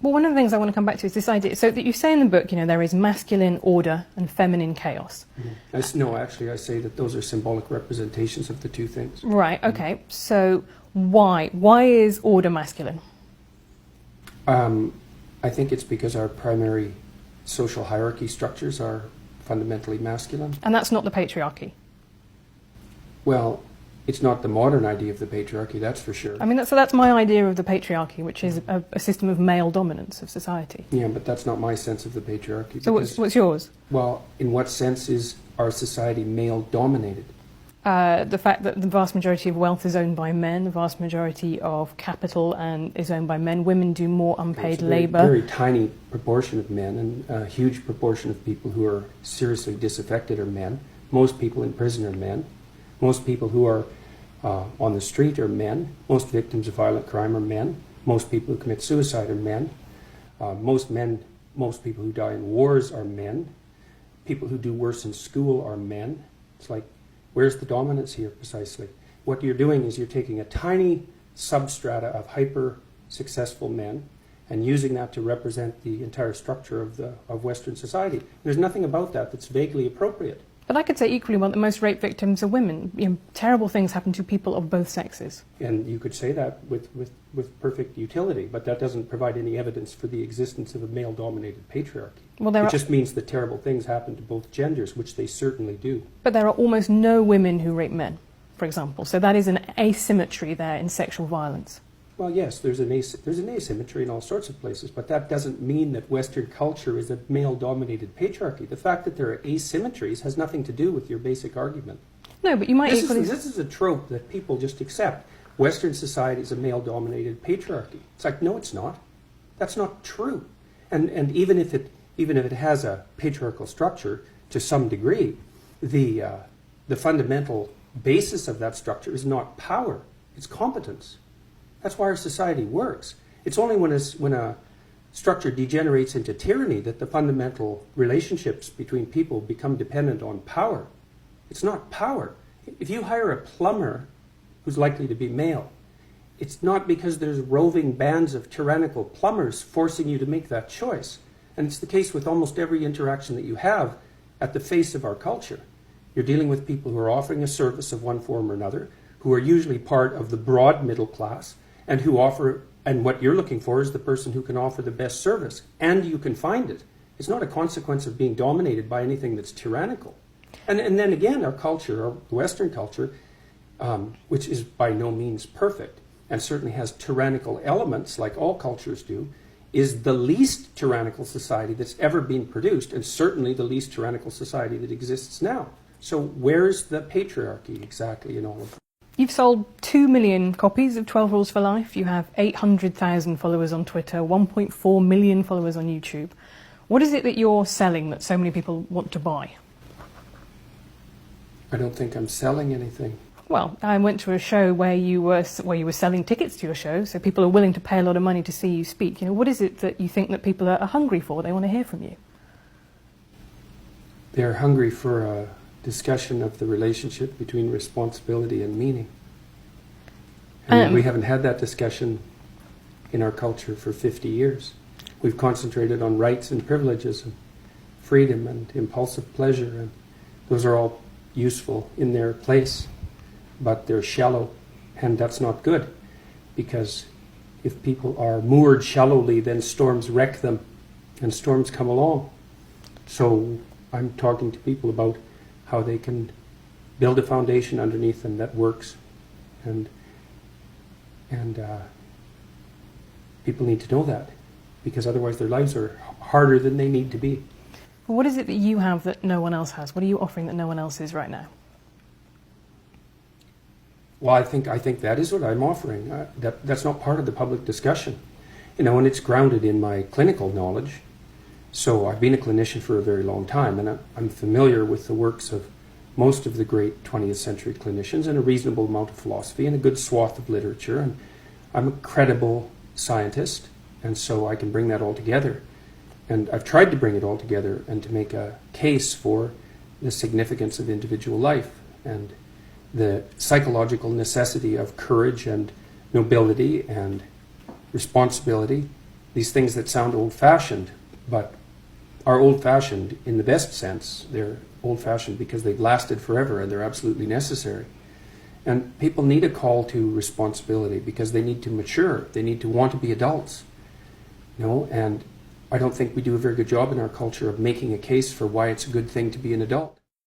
Well, one of the things I want to come back to is this idea. So that you say in the book, there is masculine order and feminine chaos. No, actually, I say that those are symbolic representations of the two things. Right, okay. So why? Why is order masculine? I think it's because our primary social hierarchy structures are fundamentally masculine. And that's not the patriarchy? Well, it's not the modern idea of the patriarchy, that's for sure. I mean, that's my idea of the patriarchy, which is a system of male dominance of society. Yeah, but that's not my sense of the patriarchy. So what's yours? Well, in what sense is our society male-dominated? The fact that the vast majority of wealth is owned by men, the vast majority of capital is owned by men. Women do more unpaid labour. A very tiny proportion of men, and a huge proportion of people who are seriously disaffected are men. Most people in prison are men. Most people who are on the street are men. Most victims of violent crime are men. Most people who commit suicide are men. Most people who die in wars are men. People who do worse in school are men. It's like, where's the dominance here precisely? What you're doing is you're taking a tiny substrata of hyper-successful men and using that to represent the entire structure of Western society. There's nothing about that that's vaguely appropriate. But I could say equally well that most rape victims are women. Terrible things happen to people of both sexes. And you could say that with perfect utility, but that doesn't provide any evidence for the existence of a male-dominated patriarchy. Well, it just means that terrible things happen to both genders, which they certainly do. But there are almost no women who rape men, for example. So that is an asymmetry there in sexual violence. Well, yes, there's an asymmetry in all sorts of places, but that doesn't mean that Western culture is a male-dominated patriarchy. The fact that there are asymmetries has nothing to do with your basic argument. No, but you might equally... This is a trope that people just accept. Western society is a male-dominated patriarchy. It's like, no, it's not. That's not true. And even if it has a patriarchal structure to some degree, the fundamental basis of that structure is not power, it's competence. That's why our society works. It's only when a structure degenerates into tyranny that the fundamental relationships between people become dependent on power. It's not power. If you hire a plumber who's likely to be male, it's not because there's roving bands of tyrannical plumbers forcing you to make that choice. And it's the case with almost every interaction that you have at the face of our culture. You're dealing with people who are offering a service of one form or another, who are usually part of the broad middle class, and what you're looking for is the person who can offer the best service, and you can find it. It's not a consequence of being dominated by anything that's tyrannical. And then again, our culture, our Western culture, which is by no means perfect, and certainly has tyrannical elements, like all cultures do, is the least tyrannical society that's ever been produced, and certainly the least tyrannical society that exists now. So where's the patriarchy exactly in all of that? You've sold 2 million copies of 12 Rules for Life. You have 800,000 followers on Twitter, 1.4 million followers on YouTube. What is it that you're selling that so many people want to buy? I don't think I'm selling anything. Well, I went to a show where you were selling tickets to your show, so people are willing to pay a lot of money to see you speak. What is it that you think that people are hungry for? They want to hear from you. They're hungry for a discussion of the relationship between responsibility and meaning. And we haven't had that discussion in our culture for 50 years. We've concentrated on rights and privileges and freedom and impulsive pleasure, and those are all useful in their place, but they're shallow, and that's not good, because if people are moored shallowly, then storms wreck them, and storms come along. So I'm talking to people about how they can build a foundation underneath them that works, and people need to know that, because otherwise their lives are harder than they need to be. Well, what is it that you have that no one else has? What are you offering that no one else is right now? Well, I think that is what I'm offering. That's not part of the public discussion, and it's grounded in my clinical knowledge. So I've been a clinician for a very long time, and I'm familiar with the works of most of the great 20th century clinicians, and a reasonable amount of philosophy, and a good swath of literature, and I'm a credible scientist, and so I can bring that all together. And I've tried to bring it all together and to make a case for the significance of individual life and the psychological necessity of courage and nobility and responsibility these things that sound old-fashioned, but are old-fashioned in the best sense. They're old-fashioned because they've lasted forever and they're absolutely necessary. And people need a call to responsibility because they need to mature. They need to want to be adults. And I don't think we do a very good job in our culture of making a case for why it's a good thing to be an adult.